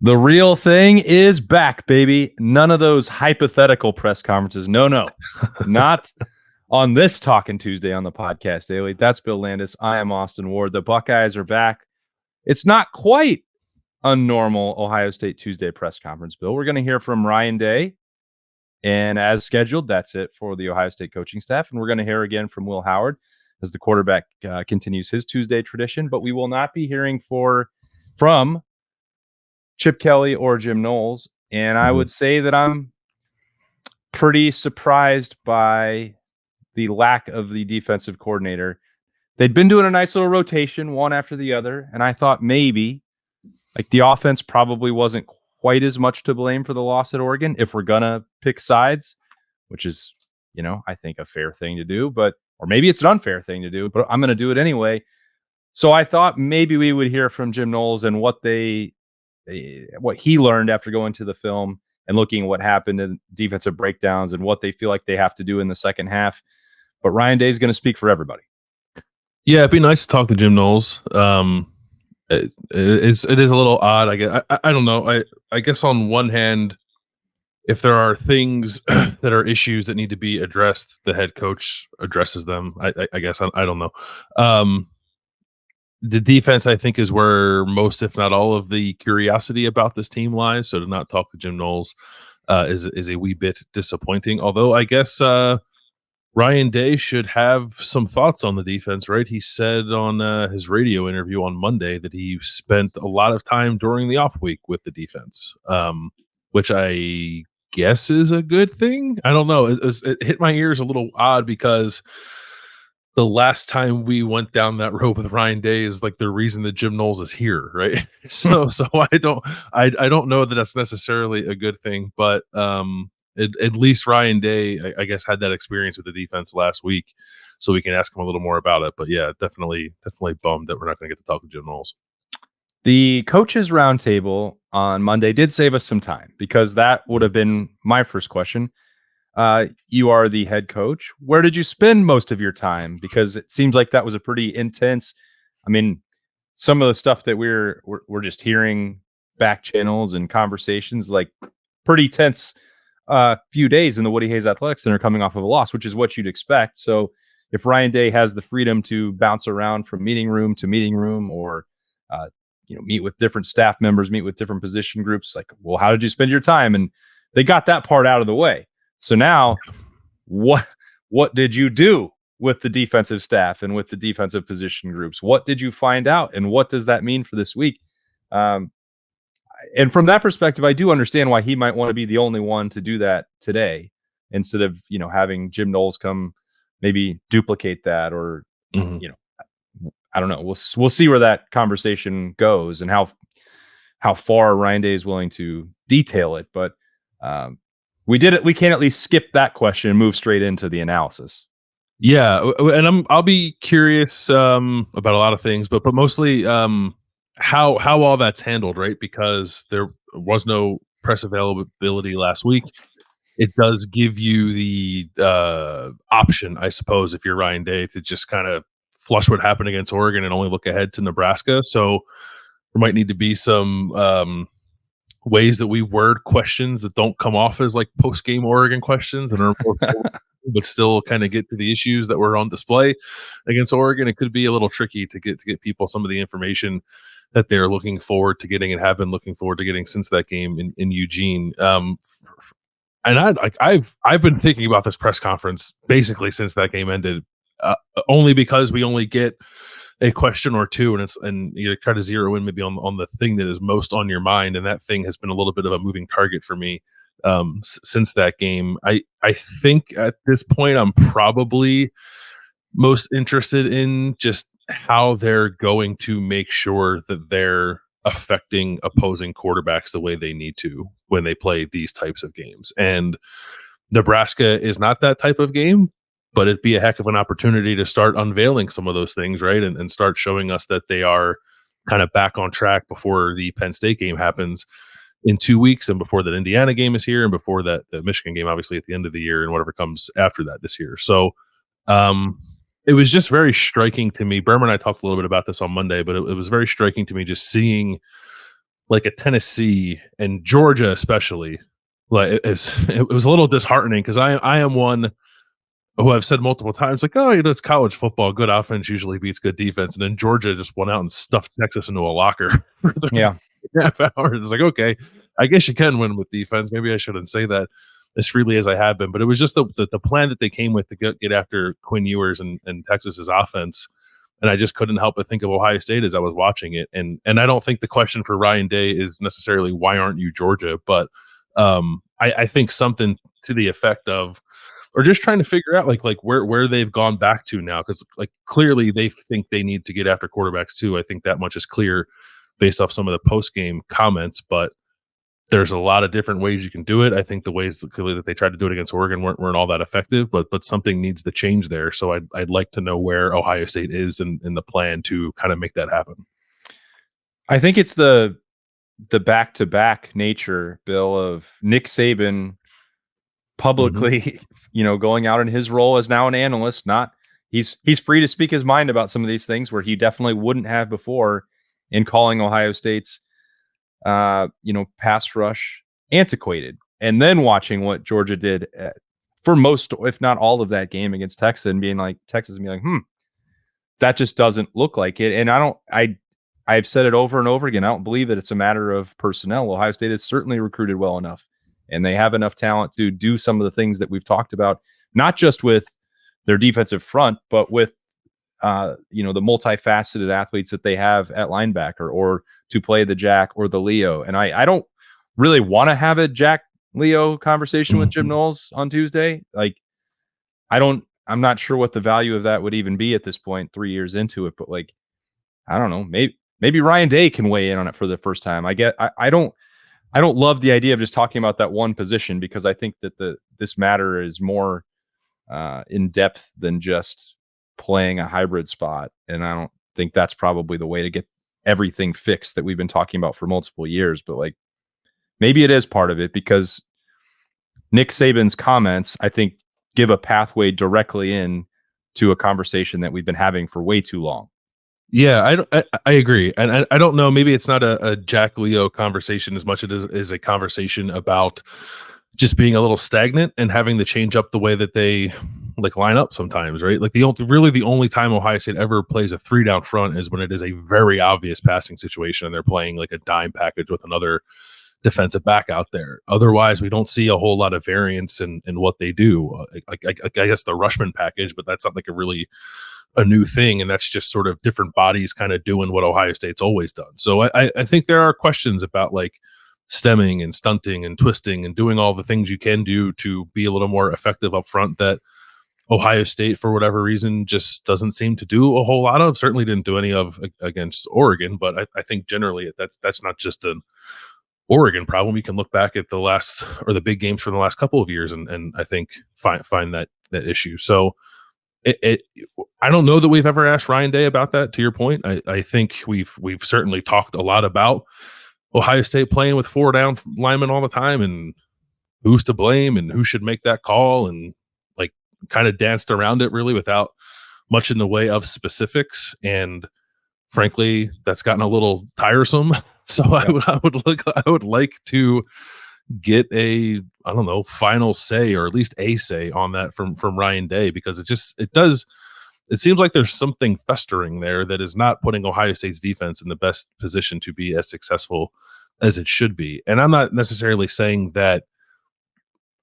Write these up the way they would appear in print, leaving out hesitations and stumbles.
The real thing is back, baby. None of those hypothetical press conferences. No, not on this Talking Tuesday on the Podcast Daily. That's Bill Landis. I am Austin Ward. The Buckeyes are back. It's not quite a normal Ohio State Tuesday press conference, Bill. We're going to hear from Ryan Day. And as scheduled, that's it for the Ohio State coaching staff. And we're going to hear again from Will Howard as the quarterback continues his Tuesday tradition. But we will not be hearing from Chip Kelly or Jim Knowles. And I would say that I'm pretty surprised by the lack of the defensive coordinator. They'd been doing a nice little rotation, one after the other. And I thought maybe like the offense probably wasn't quite as much to blame for the loss at Oregon if we're going to pick sides, which is, I think a fair thing to do, or maybe it's an unfair thing to do, but I'm going to do it anyway. So I thought maybe we would hear from Jim Knowles and what he learned after going to the film and looking at what happened in defensive breakdowns and what they feel like they have to do in the second half. But Ryan Day is going to speak for everybody. Yeah, it'd be nice to talk to Jim Knowles. It is a little odd. I don't know. I guess on one hand, if there are things that are issues that need to be addressed, the head coach addresses them. I guess I don't know. The defense, I think, is where most, if not all, of the curiosity about this team lies. So to not talk to Jim Knowles is a wee bit disappointing. Although I guess Ryan Day should have some thoughts on the defense, right? He said on his radio interview on Monday that he spent a lot of time during the off week with the defense, which I guess is a good thing. I don't know. It hit my ears a little odd because the last time we went down that road with Ryan Day is like the reason that Jim Knowles is here, right? so I don't know that that's necessarily a good thing, but at least Ryan Day, I guess, had that experience with the defense last week, so we can ask him a little more about it. But yeah, definitely bummed that we're not going to get to talk to Jim Knowles. The coaches roundtable on Monday did save us some time because that would have been my first question. You are the head coach. Where did you spend most of your time? Because it seems like that was a pretty intense. I mean, some of the stuff that we're just hearing back channels and conversations, like pretty tense few days in the Woody Hayes Athletic Center coming off of a loss, which is what you'd expect. So if Ryan Day has the freedom to bounce around from meeting room to meeting room, or meet with different staff members, meet with different position groups, like, well, how did you spend your time? And they got that part out of the way. So now, what did you do with the defensive staff and with the defensive position groups? What did you find out, and what does that mean for this week? And from that perspective, I do understand why he might want to be the only one to do that today, instead of having Jim Knowles come maybe duplicate that, or I don't know. We'll see where that conversation goes and how far Ryan Day is willing to detail it, but. We did it. We can at least skip that question and move straight into the analysis. Yeah, and I'll be curious about a lot of things, but mostly how all that's handled, right? Because there was no press availability last week. It does give you the option, I suppose, if you're Ryan Day, to just kind of flush what happened against Oregon and only look ahead to Nebraska. So there might need to be some ways that we word questions that don't come off as like post-game Oregon questions and are but still kind of get to the issues that were on display against Oregon. It could be a little tricky to get people some of the information that they're looking forward to getting and have been looking forward to getting since that game in Eugene. And I've been thinking about this press conference basically since that game ended, only because we only get a question or two, and you try to zero in maybe on the thing that is most on your mind, and that thing has been a little bit of a moving target for me since that game. I think at this point I'm probably most interested in just how they're going to make sure that they're affecting opposing quarterbacks the way they need to when they play these types of games. And Nebraska is not that type of game, but it'd be a heck of an opportunity to start unveiling some of those things, right? And start showing us that they are kind of back on track before the Penn State game happens in 2 weeks, and before that Indiana game is here, and before that the Michigan game, obviously, at the end of the year, and whatever comes after that this year. So it was just very striking to me. Berman and I talked a little bit about this on Monday, but it was very striking to me just seeing like a Tennessee and Georgia, especially, like it was a little disheartening because I am one who I've said multiple times, like, oh, it's college football. Good offense usually beats good defense. And then Georgia just went out and stuffed Texas into a locker for the Yeah. half hour. It's like, okay, I guess you can win with defense. Maybe I shouldn't say that as freely as I have been, but it was just the plan that they came with to get after Quinn Ewers and Texas's offense. And I just couldn't help but think of Ohio State as I was watching it. And I don't think the question for Ryan Day is necessarily why aren't you Georgia, but I think something to the effect of, or just trying to figure out like where they've gone back to now, because like clearly they think they need to get after quarterbacks too. I think that much is clear based off some of the post game comments, but there's a lot of different ways you can do it. I think the ways clearly that they tried to do it against Oregon weren't all that effective, but something needs to change there. So I'd like to know where Ohio State is in the plan to kind of make that happen. I think it's the back-to-back nature, Bill, of Nick Saban publicly, going out in his role as now an analyst. Not he's free to speak his mind about some of these things where he definitely wouldn't have before, in calling Ohio State's pass rush antiquated, and then watching what Georgia did for most, if not all, of that game against Texas, and being like, that just doesn't look like it. And I've said it over and over again. I don't believe that it's a matter of personnel. Ohio State has certainly recruited well enough, and they have enough talent to do some of the things that we've talked about, not just with their defensive front, but with the multifaceted athletes that they have at linebacker, or to play the Jack or the Leo. And I don't really want to have a Jack Leo conversation with Jim Knowles on Tuesday. Like, I'm not sure what the value of that would even be at this point, 3 years into it, but like, I don't know, maybe Ryan Day can weigh in on it for the first time. I don't love the idea of just talking about that one position, because I think that this matter is more in depth than just playing a hybrid spot. And I don't think that's probably the way to get everything fixed that we've been talking about for multiple years. But like, maybe it is part of it, because Nick Saban's comments, I think, give a pathway directly in to a conversation that we've been having for way too long. Yeah, I agree. And I don't know, maybe it's not a Jack Leo conversation as much as it is a conversation about just being a little stagnant and having to change up the way that they like line up sometimes, right? Like the only time Ohio State ever plays a 3-down front is when it is a very obvious passing situation and they're playing like a dime package with another defensive back out there. Otherwise, we don't see a whole lot of variance in what they do. I guess the Rushman package, but that's not like a new thing, and that's just sort of different bodies kind of doing what Ohio State's always done. So I think there are questions about like stemming and stunting and twisting and doing all the things you can do to be a little more effective up front that Ohio State, for whatever reason, just doesn't seem to do a whole lot of. Certainly didn't do any of against Oregon, but I think generally that's not just an Oregon problem. You can look back at the big games for the last couple of years and I think find that issue. So I don't know that we've ever asked Ryan Day about that. To your point, I think we've certainly talked a lot about Ohio State playing with 4-down linemen all the time and who's to blame and who should make that call, and like kind of danced around it really without much in the way of specifics. And frankly, that's gotten a little tiresome. So yeah. I would like to get a final say, or at least a say on that from Ryan Day, because it seems like there's something festering there that is not putting Ohio State's defense in the best position to be as successful as it should be. And I'm not necessarily saying that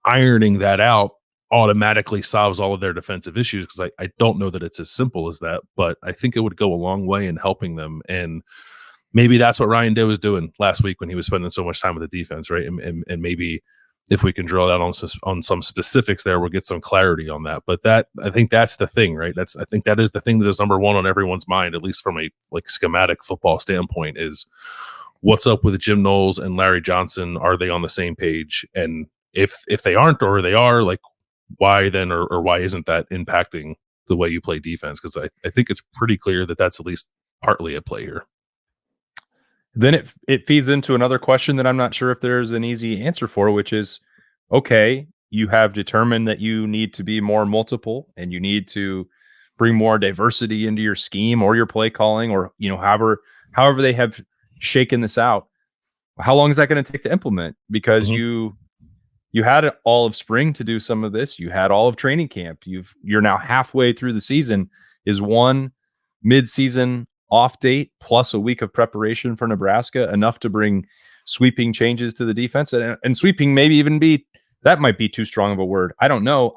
ironing that out automatically solves all of their defensive issues, because I don't know that it's as simple as that, but I think it would go a long way in helping them. And maybe that's what Ryan Day was doing last week when he was spending so much time with the defense, right? And maybe if we can drill down on some specifics there, we'll get some clarity on that. But I think that's the thing, right? I think that is the thing that is number one on everyone's mind, at least from a like schematic football standpoint, is what's up with Jim Knowles and Larry Johnson? Are they on the same page? And if they aren't, or they are, like, why then, or why isn't that impacting the way you play defense? Because I think it's pretty clear that that's at least partly at play here. Then it feeds into another question that I'm not sure if there's an easy answer for, which is, okay, you have determined that you need to be more multiple and you need to bring more diversity into your scheme or your play calling, or however they have shaken this out. how long is that going to take to implement? Because Mhm. you had all of spring to do some of this. You had all of training camp. You're now halfway through the season. Is one mid-season off date plus a week of preparation for Nebraska enough to bring sweeping changes to the defense? And sweeping maybe even be, that might be too strong of a word. I don't know.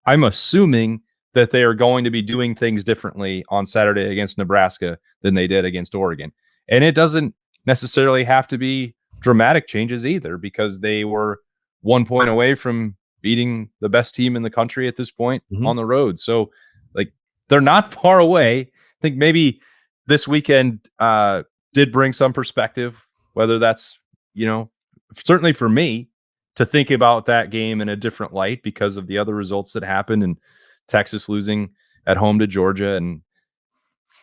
I'm assuming that they are going to be doing things differently on Saturday against Nebraska than they did against Oregon. And it doesn't necessarily have to be dramatic changes either, because they were 1 point away from beating the best team in the country at this point Mhm. on the road. So, like, they're not far away. I think maybe this weekend did bring some perspective, whether that's, certainly for me, to think about that game in a different light because of the other results that happened, and Texas losing at home to Georgia, and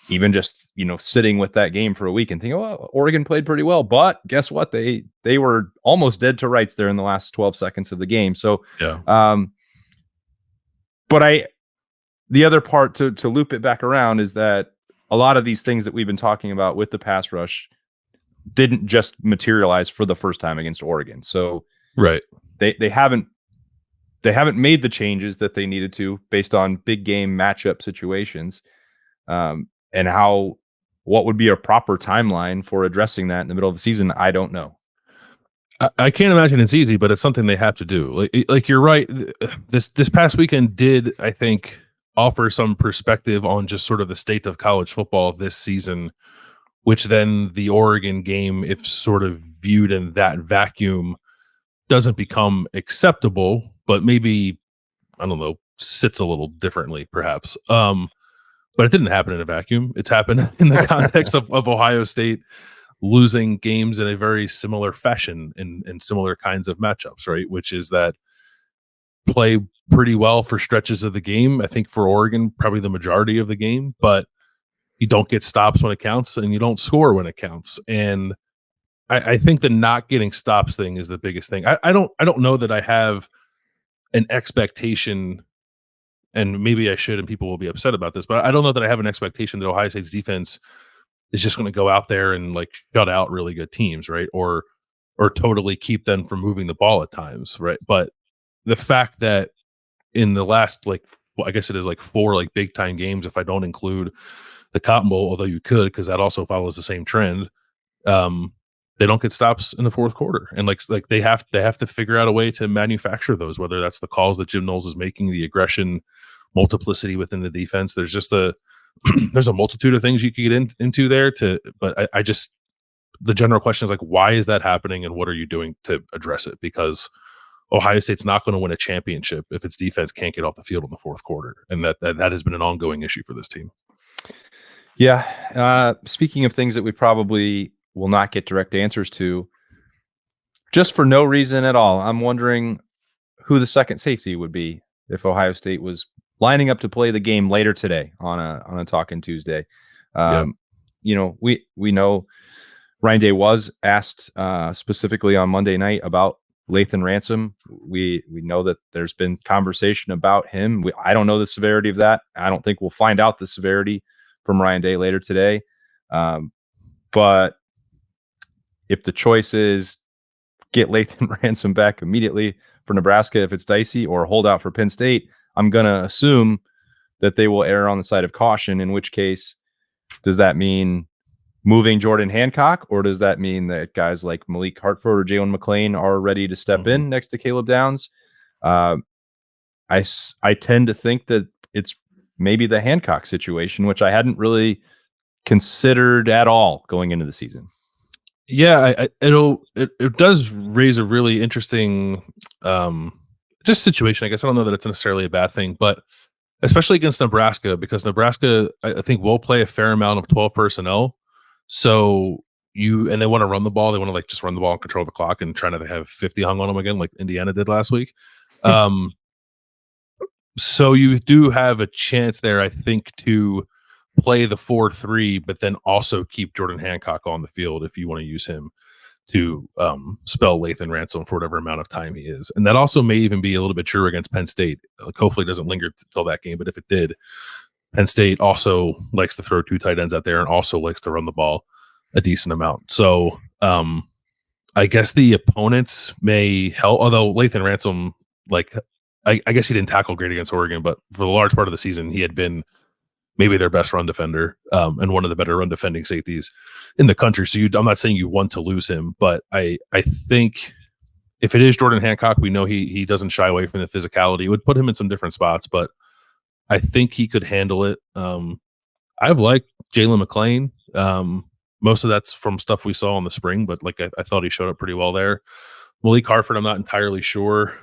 even just, sitting with that game for a week and thinking, oh, Oregon played pretty well, but guess what? They were almost dead to rights there in the last 12 seconds of the game. So, Yeah. But the other part to loop it back around is that a lot of these things that we've been talking about with the pass rush didn't just materialize for the first time against Oregon. So Right. they haven't made the changes that they needed to based on big game matchup situations. And what would be a proper timeline for addressing that in the middle of the season, I don't know. I can't imagine it's easy, but it's something they have to do. Like you're right. This past weekend did, I think, offer some perspective on just sort of the state of college football this season, which then the Oregon game, if sort of viewed in that vacuum, doesn't become acceptable, but maybe, I don't know, sits a little differently, perhaps. But it didn't happen in a vacuum. It's happened in the context of Ohio State losing games in a very similar fashion in similar kinds of matchups, right? Which is that play pretty well for stretches of the game. I think for Oregon, probably the majority of the game, but you don't get stops when it counts and you don't score when it counts. And I think the not getting stops thing is the biggest thing. I don't know that I have an expectation, and maybe I should, and people will be upset about this, but I don't know that I have an expectation that Ohio State's defense is just going to go out there and like shut out really good teams, right? Or totally keep them from moving the ball at times, right? But the fact that in the last I guess it is like 4 like big time games, if I don't include the Cotton Bowl, although you could because that also follows the same trend. Um, they don't get stops in the fourth quarter, and like they have to figure out a way to manufacture those. Whether that's the calls that Jim Knowles is making, the aggression, multiplicity within the defense. There's just there's a multitude of things you could get into there. But I just, the general question is like, why is that happening, and what are you doing to address it? Because Ohio State's not going to win a championship if its defense can't get off the field in the fourth quarter, and that has been an ongoing issue for this team. Yeah. Speaking of things that we probably will not get direct answers to, just for no reason at all, I'm wondering who the second safety would be if Ohio State was lining up to play the game later today on a Talkin' Tuesday. Yeah. We know Ryan Day was asked specifically on Monday night about Lathan Ransom. We know that there's been conversation about him. I don't know the severity of that. I don't think we'll find out the severity from Ryan Day later today. But if the choice is get Lathan Ransom back immediately for Nebraska if it's dicey, or hold out for Penn State, I'm going to assume that they will err on the side of caution, in which case, does that mean moving Jordan Hancock, or does that mean that guys like Malik Hartford or Jalen McClain are ready to step in next to Caleb Downs? I tend to think that it's maybe the Hancock situation, which I hadn't really considered at all going into the season. Yeah, it does raise a really interesting just situation. I guess I don't know that it's necessarily a bad thing, but especially against Nebraska, because Nebraska, I think, will play a fair amount of 12 personnel. So and they want to run the ball. They want to just run the ball and control the clock and try not to have 50 hung on them again, like Indiana did last week. So you do have a chance there, I think, to play the 4-3, but then also keep Jordan Hancock on the field if you want to use him to spell Lathan Ransom for whatever amount of time he is. And that also may even be a little bit true against Penn State. Hopefully it doesn't linger until that game, but if it did, Penn State also likes to throw 2 tight ends out there and also likes to run the ball a decent amount. So I guess the opponents may help, although Lathan Ransom, like, I guess he didn't tackle great against Oregon, but for the large part of the season, he had been maybe their best run defender, and one of the better run defending safeties in the country. So I'm not saying you want to lose him, but I think if it is Jordan Hancock, we know he doesn't shy away from the physicality. It would put him in some different spots, but I think he could handle it. I've liked Jalen McClain. Most of that's from stuff we saw in the spring, but like I thought he showed up pretty well there. Malik Hartford, I'm not entirely sure.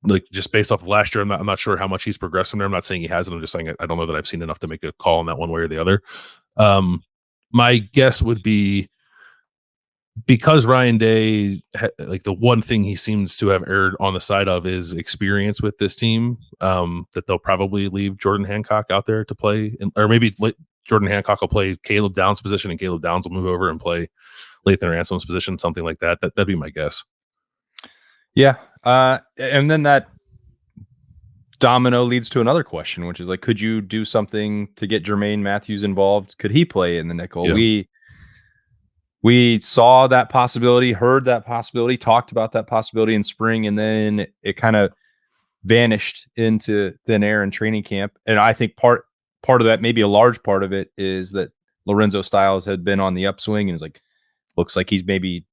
Like just based off of last year, I'm not sure how much he's progressed from there. I'm not saying he hasn't. I'm just saying I don't know that I've seen enough to make a call on that one way or the other. My guess would be, because Ryan Day, like the one thing he seems to have erred on the side of is experience with this team, that they'll probably leave Jordan Hancock out there to play, or maybe Jordan Hancock will play Caleb Downs' position and Caleb Downs will move over and play Lathan Ransom's position, something like that. That'd be my guess. Yeah. And then that domino leads to another question, which is like, could you do something to get Jermaine Matthews involved? Could he play in the nickel? Yeah. We saw that possibility, heard that possibility, talked about that possibility in spring, and then it kind of vanished into thin air in training camp. And I think part of that, maybe a large part of it, is that Lorenzo Styles had been on the upswing and is like, looks like he's maybe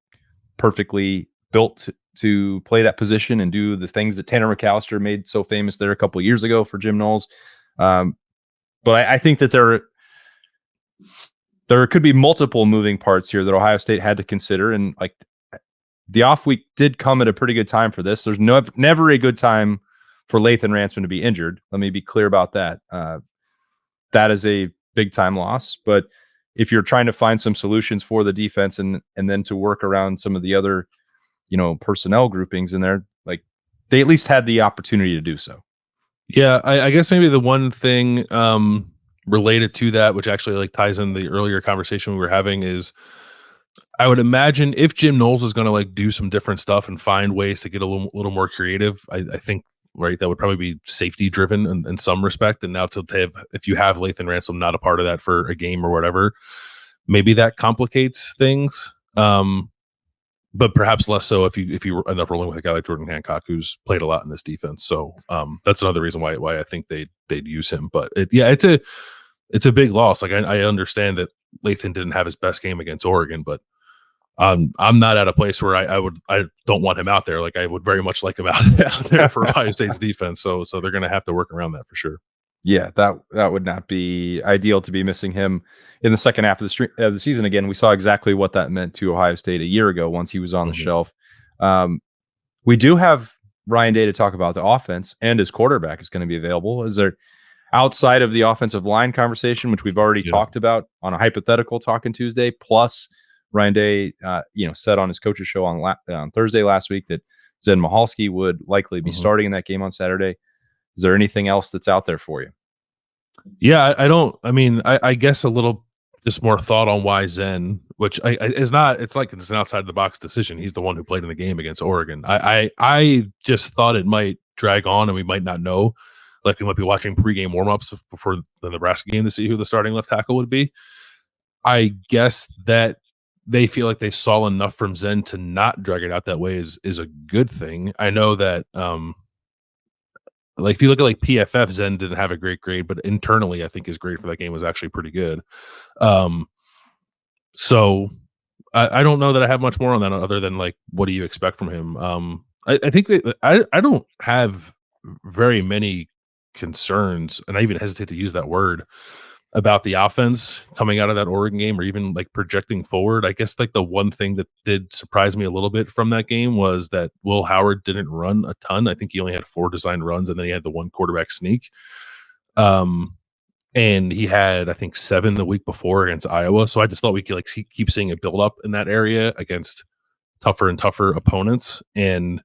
perfectly built to play that position and do the things that Tanner McAllister made so famous there a couple of years ago for Jim Knowles. But I think that there could be multiple moving parts here that Ohio State had to consider. And like the off week did come at a pretty good time for this. There's never a good time for Lathan Ransom to be injured. Let me be clear about that. That is a big time loss. But if you're trying to find some solutions for the defense and then to work around some of the other, personnel groupings in there, like they at least had the opportunity to do so. Yeah, I guess maybe the one thing related to that, which actually like ties in the earlier conversation we were having, is I would imagine if Jim Knowles is going to like do some different stuff and find ways to get a little more creative, I think, right, that would probably be safety driven in some respect. And now if you have Lathan Ransom not a part of that for a game or whatever, maybe that complicates things. But perhaps less so if you end up rolling with a guy like Jordan Hancock, who's played a lot in this defense. So that's another reason why I think they'd use him. But it's a big loss. Like I understand that Lathan didn't have his best game against Oregon, but I'm not at a place where I don't want him out there. Like I would very much like him out there for Ohio State's defense. So they're going to have to work around that for sure. Yeah, that would not be ideal to be missing him in the second half of the season. Again, we saw exactly what that meant to Ohio State a year ago once he was on the shelf. We do have Ryan Day to talk about the offense, and his quarterback is going to be available. Is there, outside of the offensive line conversation, which we've already talked about on a hypothetical Talking Tuesday, plus Ryan Day, said on his coach's show on Thursday last week that Zen Mahalski would likely be starting in that game on Saturday. Is there anything else that's out there for you? Yeah, I guess a little just more thought on why Zen, which it's like it's an outside the box decision. He's the one who played in the game against Oregon. I just thought it might drag on and we might not know. Like we might be watching pregame warmups before the Nebraska game to see who the starting left tackle would be. I guess that they feel like they saw enough from Zen to not drag it out that way is a good thing. I know that like if you look at like PFF, Zen didn't have a great grade, but internally I think his grade for that game was actually pretty good. So I don't know that I have much more on that other than like, what do you expect from him? I think that I don't have very many concerns, and I even hesitate to use that word, about the offense coming out of that Oregon game or even like projecting forward. I guess like the one thing that did surprise me a little bit from that game was that Will Howard didn't run a ton. I think he only had 4 designed runs, and then he had the 1 quarterback sneak. And he had, I think, 7 the week before against Iowa. So I just thought we could like keep seeing a build up in that area against tougher and tougher opponents. And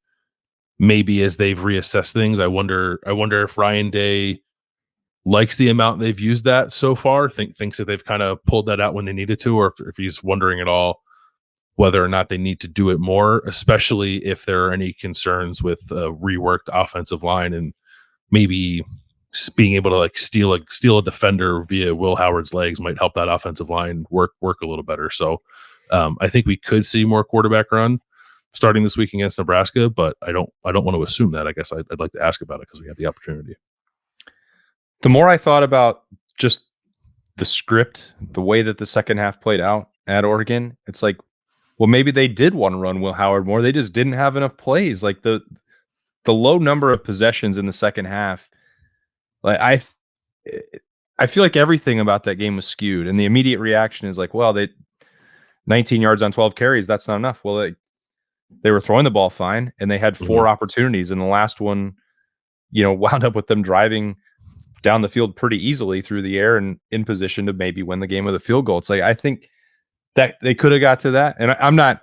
maybe as they've reassessed things, I wonder if Ryan Day likes the amount they've used that so far, thinks that they've kind of pulled that out when they needed to, or if he's wondering at all whether or not they need to do it more, especially if there are any concerns with a reworked offensive line and maybe being able to like steal a defender via Will Howard's legs might help that offensive line work a little better. So I think we could see more quarterback run starting this week against Nebraska, but I don't want to assume that. I guess I'd like to ask about it because we have the opportunity. The more I thought about just the script, the way that the second half played out at Oregon, it's like, well, maybe they did want to run Will Howard more. They just didn't have enough plays. Like the low number of possessions in the second half, like I feel like everything about that game was skewed, and the immediate reaction is like, well, they 19 yards on 12 carries, that's not enough. Well, they were throwing the ball fine, and they had 4 opportunities, and the last one, wound up with them driving down the field pretty easily through the air and in position to maybe win the game with a field goal. It's like, I think that they could have got to that, and I'm not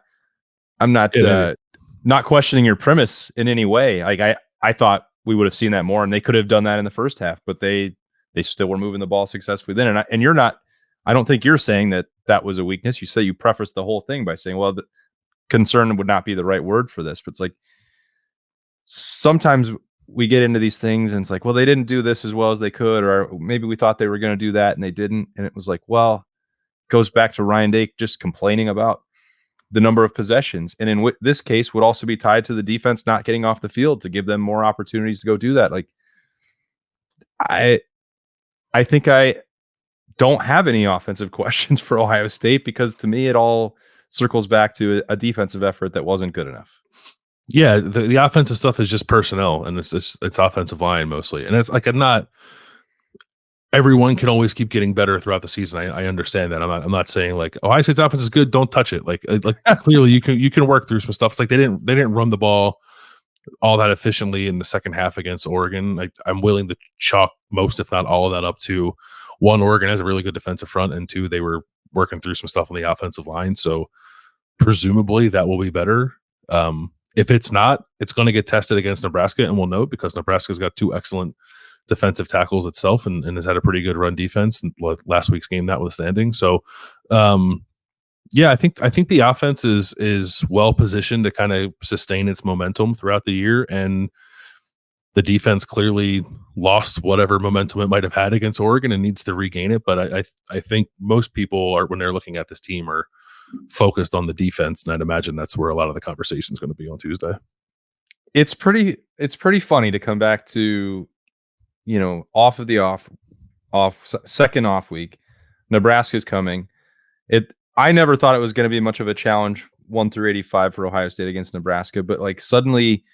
not questioning your premise in any way. Like I thought we would have seen that more, and they could have done that in the first half, but they still were moving the ball successfully then. And you're not. I don't think you're saying that was a weakness. You say you prefaced the whole thing by saying, well, the concern would not be the right word for this, but it's like sometimes we get into these things and it's like, well, they didn't do this as well as they could, or maybe we thought they were going to do that and they didn't. And it was like, well, it goes back to Ryan Day just complaining about the number of possessions. And in this case would also be tied to the defense not getting off the field to give them more opportunities to go do that. Like I think I don't have any offensive questions for Ohio State, because to me, it all circles back to a defensive effort that wasn't good enough. Yeah, the offensive stuff is just personnel, and it's offensive line mostly. And it's like, everyone can always keep getting better throughout the season. I understand that. I'm not saying like Ohio State's offense is good, don't touch it. Like clearly you can work through some stuff. It's like they didn't run the ball all that efficiently in the second half against Oregon. Like, I'm willing to chalk most, if not all of that, up to one, Oregon has a really good defensive front, and two, they were working through some stuff on the offensive line. So presumably that will be better. If it's not, it's going to get tested against Nebraska, and we'll note, because Nebraska's got 2 excellent defensive tackles itself, and has had a pretty good run defense last week's game notwithstanding. So yeah, I think the offense is well positioned to kind of sustain its momentum throughout the year, and the defense clearly lost whatever momentum it might have had against Oregon and needs to regain it. But I think most people are, when they're looking at this team, are focused on the defense, and I'd imagine that's where a lot of the conversation is going to be on Tuesday. It's pretty funny to come back to, off of the second off week. Nebraska's coming. I never thought it was going to be much of a challenge 1 through 85 for Ohio State against Nebraska, but like suddenly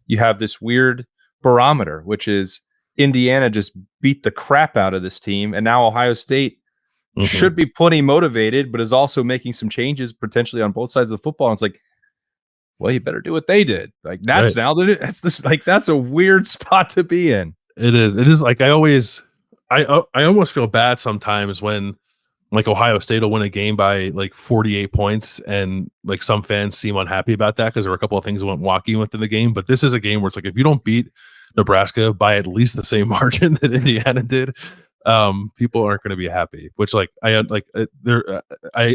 you have this weird barometer, which is Indiana just beat the crap out of this team, and now Ohio State should be plenty motivated, but is also making some changes potentially on both sides of the football. And it's like, well, you better do what they did. Like that's right. That's a weird spot to be in. It is like I almost feel bad sometimes when like Ohio State will win a game by like 48 points, and like some fans seem unhappy about that because there were a couple of things that went wacky within the game. But this is a game where it's like, if you don't beat Nebraska by at least the same margin that Indiana did, people aren't going to be happy. Which like I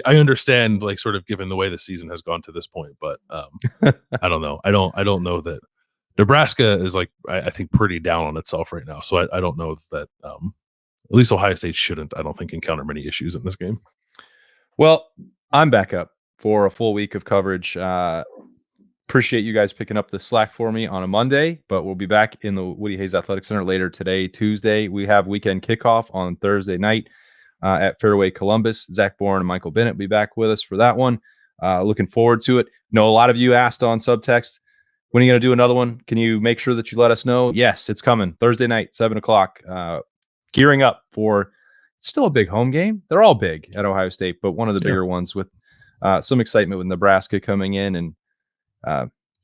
understand, like, sort of given the way the season has gone to this point. But I don't know. I don't know that Nebraska is like, I think, pretty down on itself right now. So I don't know that at least Ohio State shouldn't, I don't think, encounter many issues in this game. Well, I'm back up for a full week of coverage. Appreciate you guys picking up the slack for me on a Monday, but we'll be back in the Woody Hayes Athletic Center later today, Tuesday. We have weekend kickoff on Thursday night at Fairway Columbus. Zach Bourne and Michael Bennett will be back with us for that one. Looking forward to it. A lot of you asked on subtext, when are you going to do another one? Can you make sure that you let us know? Yes, it's coming. Thursday night, 7:00. Gearing up for, it's still a big home game. They're all big at Ohio State, but one of the bigger ones, with some excitement with Nebraska coming in, and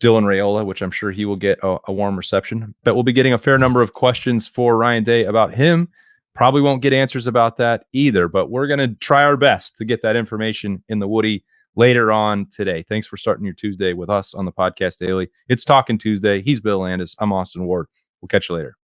Dylan Raiola, which I'm sure he will get a warm reception. But we'll be getting a fair number of questions for Ryan Day about him. Probably won't get answers about that either, but we're going to try our best to get that information in the Woody later on today. Thanks for starting your Tuesday with us on the Podcast Daily. It's Talking Tuesday. He's Bill Landis. I'm Austin Ward. We'll catch you later.